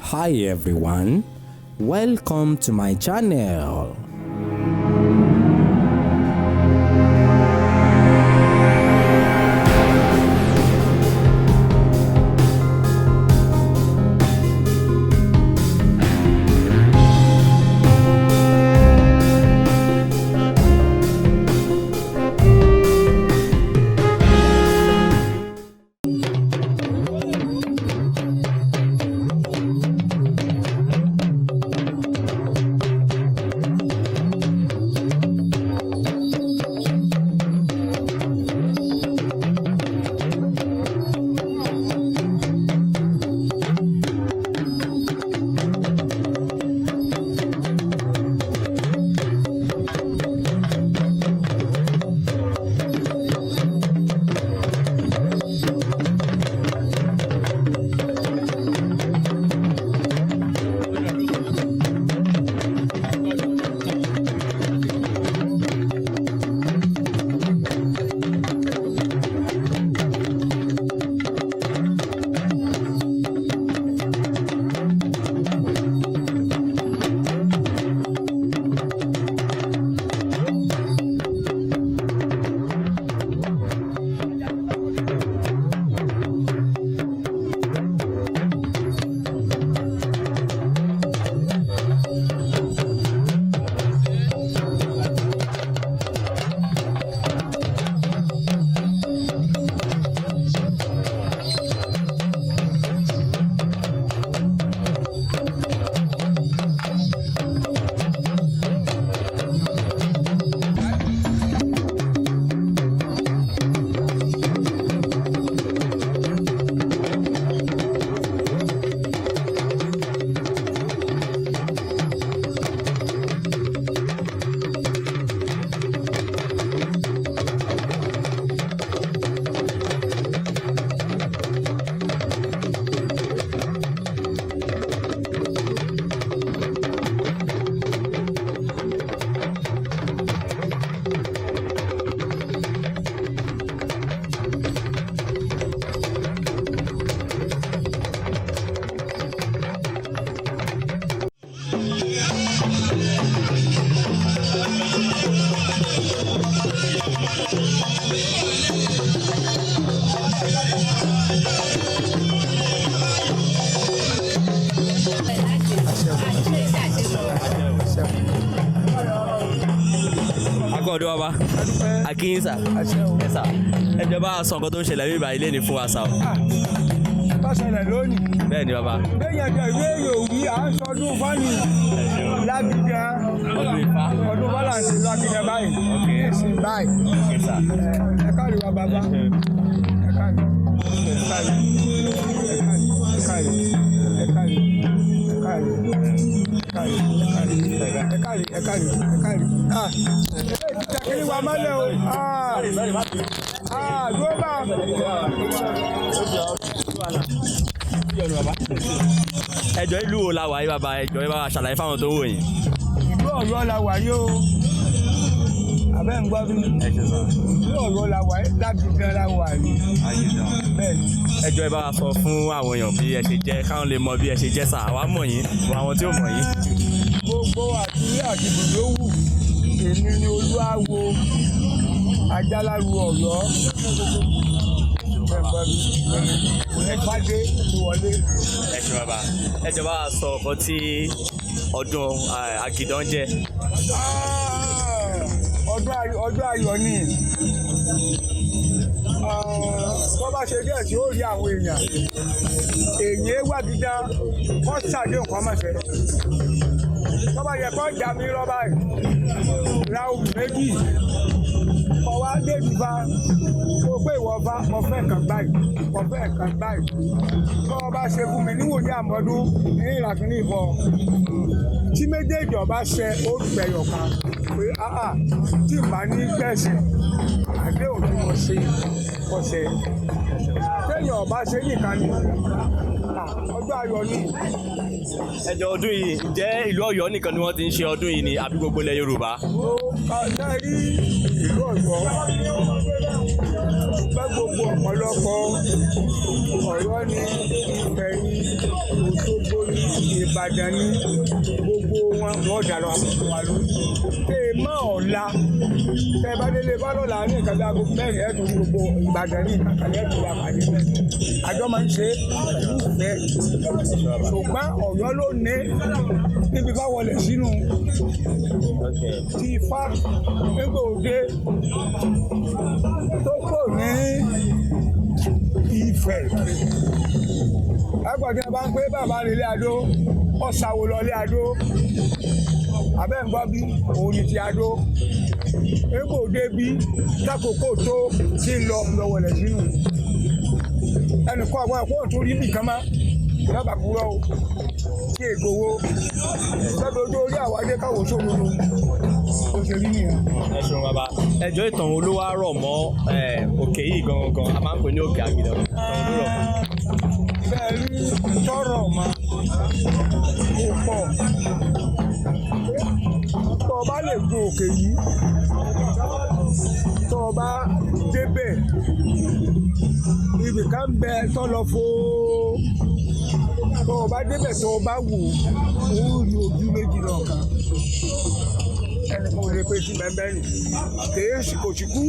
Hi everyone, welcome to my channel. Akọ̀dọ̀ ọba akínyìn sà ẹ̀sà ẹ̀jọba sọ̀kọ́ tó ń ṣẹlẹ̀ bíbá ilé ní fún wa sà. Tó ṣẹlẹ̀ lónìí. Bẹ́ẹ̀ ni bàbá. Bẹ́ẹ̀ni ẹ̀jẹ̀ ìwé yòówí à ń sọdún fánì lágbègbè Ọdún Ifá. ọdún bọ́láǹsì lágbègbè báyìí. Báyìí. Ẹ káàrí wa bàbá. Ẹ káàrí. Ẹ káàrí. Ẹ káàrí. Ẹ káàrí. Ẹ káàrí. Ẹ káàrí. Ẹ káàrí. Kí ni wàá mọ́lẹ̀ o? Gbọ́dọ̀. Ẹjọ́ ìlú wo la wà yìí bàbá ẹjọ́ ẹ bá wa ṣàlàyé fáwọn tó ń wò yín. Ìlú Ọ̀yọ́ la wà yìí o. Abẹ́ ń gbọ́ bí. Ìlú Ọ̀yọ́ la wà yìí lágbègbè la wà yìí. Bẹ́ẹ̀ni. Ẹjọ́ ẹ bá wa sọ fún àwọn èèyàn bí ẹ ṣe jẹ́ káwọn lè mọ bí ẹ ṣe jẹ́ sà àwa mọ̀ yín wọ àwọn tí ò mọ̀ yín. Gbogbo àtúnyẹ àti ibùdókù èmi ni Olúawo Ajáláru Ọ̀yọ́. Ẹgbàdé ti wọlé. Ẹ ṣe bàbá ẹjọ́ bá wa sọ ọkọ tí ọdún Àgìdán jẹ́. Ọjọ́ ayọ̀ ni tó bá ṣe díẹ̀ tí ó rí àwọn èèyàn wà dídá kọ́ ṣàdé nǹkan mọ̀ṣẹ́ tó bá yẹ kọ́ jà mí rọ́bà ra òbí méjì kọ́ wá dé ìfà tó pé ìwọ bá mo fẹ́ kàn báyìí tó o bá ṣe fún mi níwòye àmọ́dún ní ìlàkínní ìfọ̀ tí méjèèjì ọba ṣe ó gbẹ̀yọ̀ kan pé tí n bá ní gbẹ̀sẹ̀ àdéhùn tí mo ṣe kọsẹ̀ téèyàn ọba ṣe nìkan ni ọjọ́ ayọ̀ ni. Ẹjọ́ ọdún yìí jẹ́ ìlú Ọ̀yọ́ nìkan ni wọ́n ti ń ṣe ọdún yìí ni àbí gbogbo ilẹ̀ Yorùbá? Ó ká rí ìlú Ọ̀yọ́ ṣùgbọ́n gbogbo ọ̀pọ̀lọpọ̀ Ọ̀yọ́ ní Ifẹ̀ ní Òṣogbo ní Ìbàdàn ní gbogbo wọn dà lọ àpò wa ló. Èèmọ̀ ọ̀la tẹ bá délé bá lọ́la ní nǹkan bí aago mẹ́rin ẹ̀ tó gbogbo Ìbàdàn ní ìkàkàlẹ̀ ẹ̀ tó wà pàdé mẹ́rin. Àjọ máa ń ṣe ìfẹ́ ṣùgbọ́n Ọ̀yọ́ ló ní níbi bá wọlé sínú ti Ifá nígbà òde tó kò ní Ifẹ̀. Ẹgbọ̀n tí a bá ń pé bàbá rẹ̀ ilé Adó ọ̀sàwò lọ ilé Adó abẹ́ ń gbọ́ bí òun ni ti Adó nígbà òde bí lákòókò tó ti ń lọ wọlé sínú ẹnìkan àwọn àpò tó rí nìkan má lọ́bàá kúrọ́ o kí ègbówó lọ́dọọdún orí àwádé káwọ́ sóòrùn ó ṣe rí nìyẹn. Ẹ ṣeun bàbá ẹjọ́ ìtàn wo ló wá rọ̀ mọ́ òkè yìí gangan a máa ń pè ní òkè Àgìdàn bẹ́ẹ̀ rí tọrọ ma kó pọ̀ tó o bá lè gun òkè yìí tó o bá débẹ̀ ibì kan bẹ tó lọ fó tó o bá débẹ̀ tó o bá wò ó rí ojú méjì lọ́ọ̀kan ẹnì kan ò lè pe sí bẹ́ẹ̀ nì kèé kò sí kú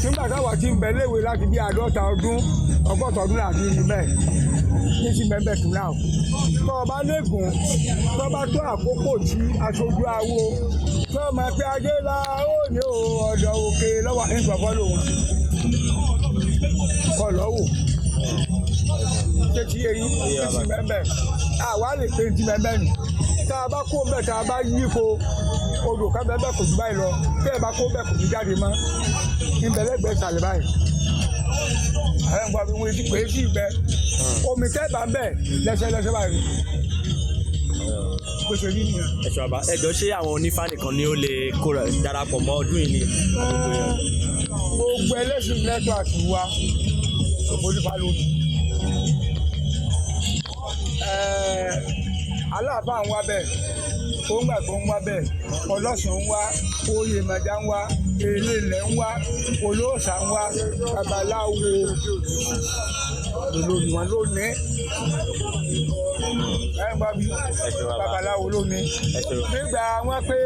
nígbà táwa ti ń bẹ léwe láti bí 50 ọdún 60 ọdún láti rí bẹ́ẹ̀ ní sí bẹ́ẹ̀ tún náà tó o bá lẹ́gùn tó o bá tó àkókò tí aṣojú awo tó o máa pe ajé la ó ní ọ̀dọ̀ òkè lọ́wọ́ ìgbàgbọ́ lòun kọ lọ́wọ́ ṣé kí eyín ní sí bẹ́ẹ̀ àwa lè pe ti bẹ́ẹ̀ nì tá a bá kó bẹ́ẹ̀ tá a bá yípo odò kan bẹ́ẹ̀ kò jù báyìí lọ tẹ́ ẹ bá kó bẹ́ẹ̀ kò ní jáde mọ́ ìbẹ̀lẹ́gbẹ̀ ìsàlẹ̀ báyìí àwọn ẹ̀gbọ́n mi wọ́n ti pè é sí ìgbẹ́ omi tẹ́ bá ń bẹ̀ lẹ́sẹ̀lẹ́sẹ̀ báyìí bó ṣe rí nìyẹn. ẹ̀ṣọ́ bàbá ẹjọ́ ṣé àwọn onífá nìkan ni ó lè kóra darapọ̀ mọ́ ọdún yìí ni àdúgbò yẹn. gbogbo ẹlẹ́sìn lẹ́tọ̀ àti wa onífá lónìí aláàfáà ń wá bẹ́ẹ̀ ó ń gbàgbọ́ ń wá bẹ́ẹ̀ ọlọ́sùn ń wá oyè mẹ́ta ń wá eléèlẹ̀ ń wá olóòṣà ń wá babaláwo olórí wọn lónìí ẹ ń bá bí babaláwo lónìí nígbà wọn pé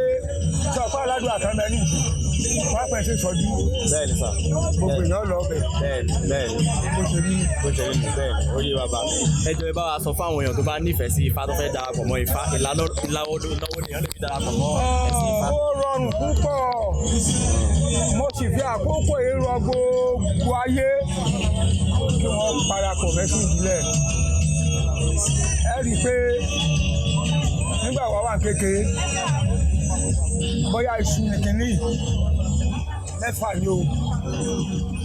sọpá aládùn àkànbẹ́ni wọn pẹ̀ ṣe sọ́jú bẹ́ẹ̀ni sà gbogbo èèyàn lọ bẹ̀ bẹ́ẹ̀ni bó ṣe rí bẹ́ẹ̀ni ó yé bàbá ẹjọ́ ẹ bá wa sọ fún àwọn èèyàn tó bá nífẹ̀ẹ́ sí Ifá tó fẹ́ darapọ̀ mọ́ Ifá ìlànà ìnáwó nìyẹn lè fi darapọ̀ mọ́ ẹ̀sìn Ifá. ó rọrùn púpọ̀ mo sì fi àkókò èrò gbogbo ayé kí wọ́n parapọ̀ mẹ́sìn ìbílẹ̀ ẹ rí i pé nígbà wà wà kékeré bóyá iṣu nìkíní 6 ni o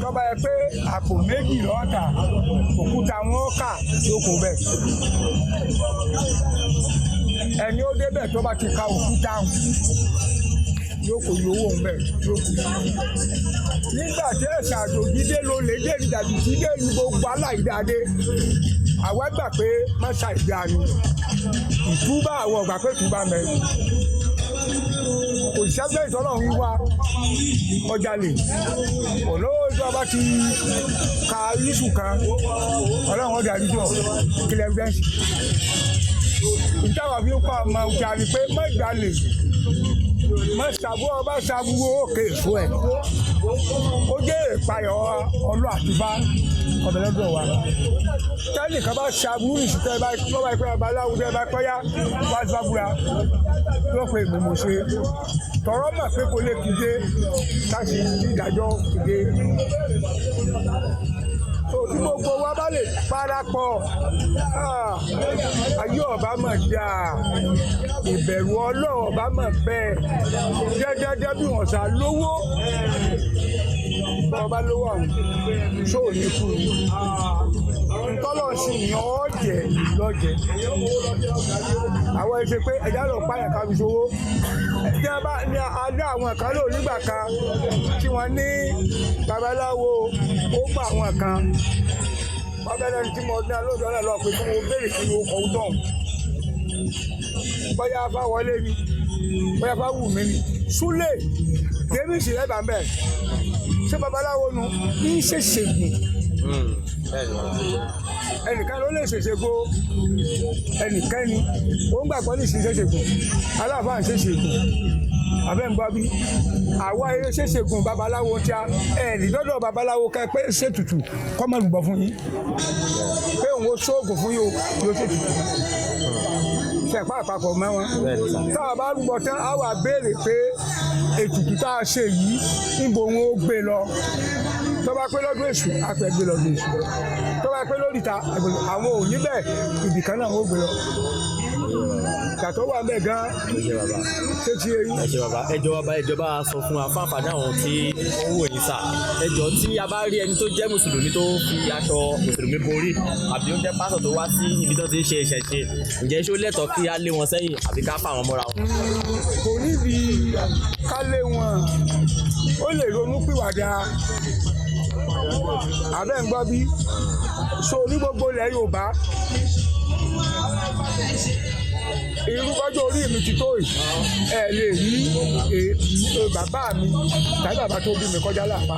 tọ́ba yẹ pé àpò 2 lọ́ọ̀tà òkúta wọn kà lóko bẹ́ẹ̀ ẹni ó débẹ̀ tó bá ti ka òkúta yóò kò yí owó ńbẹ yóò kù. nígbà tí ẹ̀sà àtòjídé ló lè dé ìdàgbì tí dé ní gbogbo aláìdáde àwa gbà pé mọ́ṣá ìgbà ni ìtúbà àwọn ọ̀gbà pé ìtúbà mẹ́rin òṣìṣẹ́ ìtọ́nà ń wá ọjà lè olówó ìjọba ti ka iṣu kan ọlọ́run ọjà àdúgbò kílẹ̀ evidence ìjáwá fi ń pa ọmọ ọjà ni pé mọ́jà lè mọ́ ṣàbú ọba ṣàbúrò òkè èso ẹ̀ ó jẹ́ ìpayọ̀ ọlọ́ àtibá ọ̀bẹ̀lẹ́dọ̀ wa tẹ́lẹ̀ kan bá ṣàbúrò ìṣútẹ́ bá lọ́wọ́ ìpẹ́ ọba aláwùjọ bá pẹ́yà wá sí bábúra ló pe ìmọ̀ ṣe tọ̀rọ̀ mọ̀ pé kò lè kíde káṣí ìdájọ́ kíde tí gbogbo wa bá lè parapọ̀ ayé ọba mọ̀ dáa ìbẹ̀rù Ọlọ́run ọba mọ̀ bẹ́ẹ̀ dẹ́dẹ́dẹ́ bí wọ́n sá lówó ọba lówó àwọn sóò ní kú ntọ́lọ̀ sí yan ọ̀jẹ̀ lọ́jẹ̀ àwọn ẹ̀ṣẹ̀ pé ẹ̀dá lọ pààyàn ká fi ṣòwò tí a bá ní adá àwọn kan lò nígbà kan tí wọ́n ní babaláwo ó gbà àwọn kan babaláwo tí mo dá lóòótọ́ náà lọ pé kí wọ́n béèrè kí wọ́n kọ́ tọ̀ bóyá bá wọlé ni bóyá bá wù mí ni súlẹ̀ kébì sí lẹ́bàá mbẹ́ ṣé babaláwo nu ń ṣèṣègùn ẹnìkan ló lè ṣèṣègùn ẹnìkẹ́ni ó ń gbàgbọ́ ní ìṣèṣègùn aláàfáà ń ṣèṣègùn abẹ́ ń gbọ́ bí àwa eré ṣèṣègùn babaláwo tí a ẹ̀ẹ́dì dọ́dọ̀ babaláwo ká pé ṣètùtù kọ́ mọ̀ lùbọ̀ fún yín pé òun ó ṣóògùn fún yín o yóò ṣètùtù ṣẹ̀pá àpapọ̀ mẹ́wọ́n tá a bá rúbọ tán á wà béèrè pé ètùtù tá a ṣe yìí níbo wọn ó gbé lọ tó bá pé lọ́dún èṣù àpẹ gbé lọ́dún èṣù tó bá pé lórí ta àwọn ò ní bẹ́ẹ̀ ibì kan náà wọ́n gbé lọ kàtó wà bẹ́ẹ̀ gan ṣé ti eyín. ẹ ṣe bàbá ìjọba sọ fún wa fún àǹfààní àwọn tí ó wò yín sà ẹjọ́ tí a bá rí ẹni tó jẹ́ mùsùlùmí tó fi aṣọ mùsùlùmí borí àbí ó jẹ́ pásọ̀ tó wá sí ibi tó ti ń ṣe ìṣẹ̀ṣe ǹjẹ́ ṣó lẹ́tọ̀ọ́ kí á lé wọn sẹ́yìn àbí ká fà wọn mọ́ra wọn. kò níbi ká lé wọn ó lè ronú pìwàdà abẹ́ ń gbọ́ bí so ní gbogbo ilẹ̀ Yorùbá irú bọ́jọ́ orí mi ti tó yìí ẹ lè rí bàbá mi tàbí bàbá tó bí mi kọjá lápá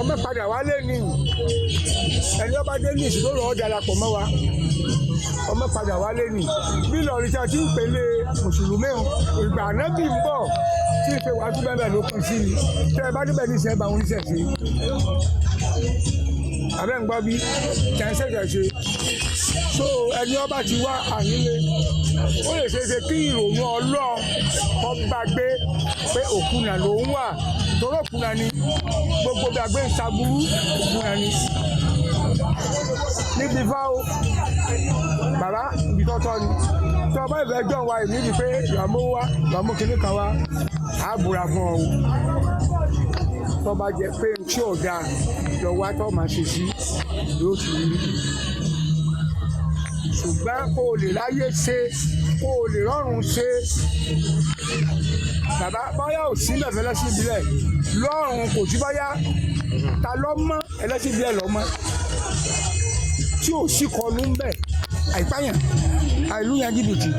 ọmọ padà wálé ní ẹni ọba dé ní ìsìn tó lọ́ọ́ darapọ̀ mọ́ wa ọmọ padà wálé ní bí lọ́ọ̀rì tí a ti ń pèlè mùsùlùmí ìgbà náà bí ń bọ̀ tí ìpè wá tún bẹ́ẹ̀ ló kún sí i tẹ́ ẹ bá débẹ̀ ní ìṣẹ́ bá wọn ṣẹ̀ sí abẹ́ ń gbọ́ bí tẹ̀ ń ṣẹ̀ṣẹ̀ ṣe so ẹni ọba ti wá ànílé ó lè ṣe é ṣe kí ìrònú ọlọ́ọ̀ kọ́ gbàgbé pé òkúnà ló ń wà torí òkúnà ni gbogbo gbàgbé ń ṣàbúrú òkúnà ni níbi fáwọn bàbá ibi tọ́tọ́ ni tí ọba ìfẹ́ jọ̀ wá ìmídìí pé ìyàmó wá ìyàmó kìíní kan wá á búra fún ọ tó bá jẹ pé tí ò dáa lọ wá tó máa ṣe sí yóò ti rí ṣùgbọ́n kó o lè ráyè ṣe kó o lè rọrùn ṣe bàbá báyà ò sí mẹ́fẹ́ lẹ́sìn ìbílẹ̀ lọ́rùn kò sí báyà ta lọ́ mọ́ ẹlẹ́sìn ìbílẹ̀ lọ́ mọ́ tí ò sí kọlu ń bẹ̀ àìpáyàn àìlúyàn jìbìtì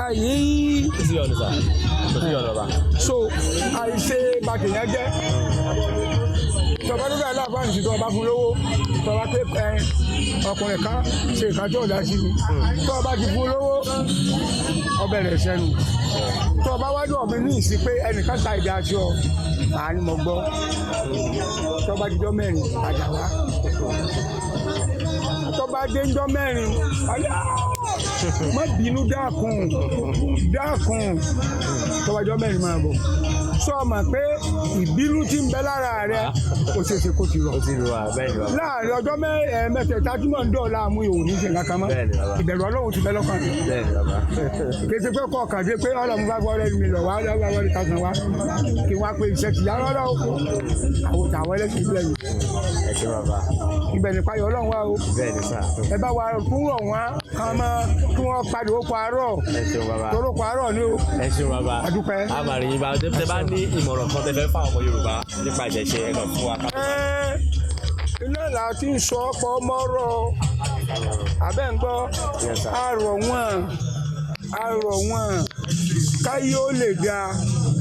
àyè so àìṣe bàtẹ̀yàn jẹ́ tọba tó bẹ́ẹ̀ láàbá nìṣẹ́ tó ọba fún lówó tọba pé ọkùnrin kan ṣe ìkan tó dá sí mi tọba ti fún lówó ọbẹ̀ rẹ̀ sẹ́nu tọba wájú ọ̀mí ní ìsìn pé ẹnìkan ta ìdá sí ọ àní mo gbọ́ tọba jíjọ́ mẹ́rin àjà wá tọba déjọ́ mẹ́rin má bínú dákun tọba jọ́ mẹ́rin máa bọ̀ sọ ma pé ìbínú tí ń bẹ lára rẹ kò ṣe ṣe kó ti rọ láàrin ọjọ́ mẹ́tẹ̀ẹ̀ta tí mò ń dọ̀ láàmú ìhòòhò ní ìṣẹ̀ǹkà kan mọ́ ìbẹ̀rù Ọlọ́run ti bẹ lọ́kàn mi kì í ṣe pé kọ́ ọ̀kàn dé pé Ọlọ́run bá gbọ́ lẹ́nu mi lọ wá lọ́wọ́ àwọn ìta kan wá kí wọ́n á pé iṣẹ́ ti yára lọ́wọ́ àwọn tàwọn ẹlẹ́sìn ìbílẹ̀ yìí ibẹ̀ nípa yọ Ọlọ́run wá o ẹ bá wa kún rọ̀ wọ́n kàn mọ́ kí wọ́n padà ó parọ́ toró parọ́ ni o adúpẹ́. tẹ bá ní ìmọ̀ràn kan tẹ fẹ́ fún àwọn ọmọ Yorùbá nípa ìṣẹ̀ṣe ẹ̀kan fún wa. iná là ti ń sọ ọ̀pọ̀ mọ́rọ̀ abẹ́ ń gbọ́ àrọ̀ wọ́n káyé ó lè dáa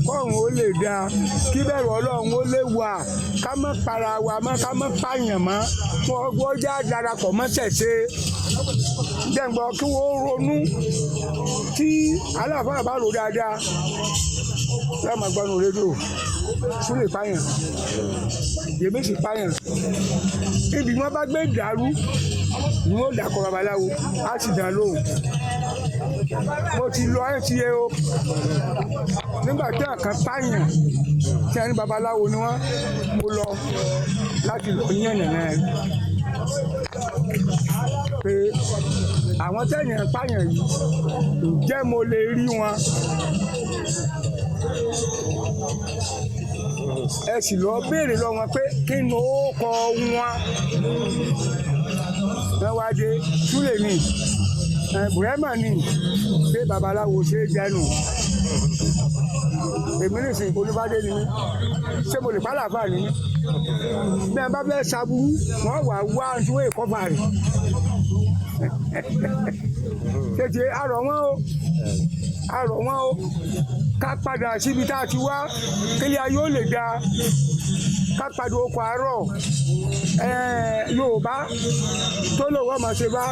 kọ́run ó lè dáa kí bẹ̀rù Ọlọ́run ó lè wà ká má para wa mọ́ ká má pààyàn mọ́ wọ́n já darapọ̀ mọ́ ṣẹ̀ṣe jẹ́ǹgbọ́ kí wọ́n ronú tí aláàfáà bá rò dáadáa yóò máa gbọ́nu rédíò súlè pààyàn yèmí sì pààyàn ibi wọn bá gbé dàrú ni wọn dàkọ babaláwo á sì dàn lóhùn mo ti lọ NTA o nígbà tí àkàn pààyàn tí a ní babaláwo ni wọn mo lọ láti lọ yẹn nìyẹn pé àwọn tẹ̀yìn pààyàn yìí ǹjẹ́ mo lè rí wọn ẹ sì lọ béèrè lọ wọn pé kí ni ó kọ wọn wá dé túlẹ̀ mi bùrẹ́mà ni pé babaláwo ṣe é jẹnu èmi nìsín olúbádé ni mí ṣé mo lè pálàfà ni mí bí wọn bá fẹ́ ṣàbùrú wọn wà wá tí wọ́n èkó bá rẹ̀ tètè àrọ̀ wọn o àrọ̀ wọn o ká padà síbi tá a ti wá kílé ayé ó lè dáa ká padà oko àárọ̀ Yorùbá tó lòwọ́ máa ṣe bá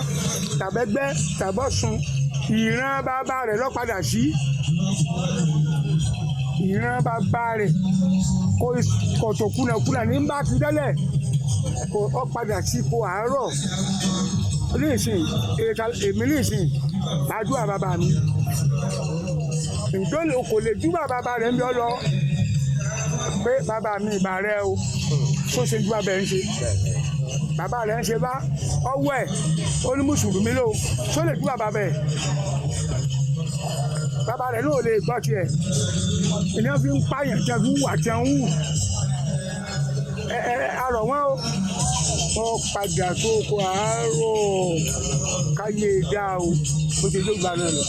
tàbẹ́gbẹ́ tàbọ́sùn ìran bàbá rẹ̀ lọ padà sí ìran bàbá rẹ̀ kò tó kùnàkùnà ní bá ti dẹ́lẹ̀ kò ọ padà sí ipò àárọ̀ nísìn èmi nísìn àdúrà bàbá mi nítorí kò lè júbà bàbá rẹ̀ ń bí ọ lọ pé bàbá mi ìbà rẹ o tó ṣe júbà bẹ́ẹ̀ ń ṣe bàbá rẹ̀ ń ṣe bá ọwọ́ ẹ̀ ó ní mùsùlùmí lò tó lè júbà bàbá ẹ̀ bàbá rẹ̀ ló lè gbọ́ tiẹ̀ ìyẹn fi ń pààyàn tẹ̀ fi ń wà tẹ̀ ń wù àrọ̀ wọn o wọ́n padà tó kó àárọ̀ káyé dá o ó ti dógba náà lọ.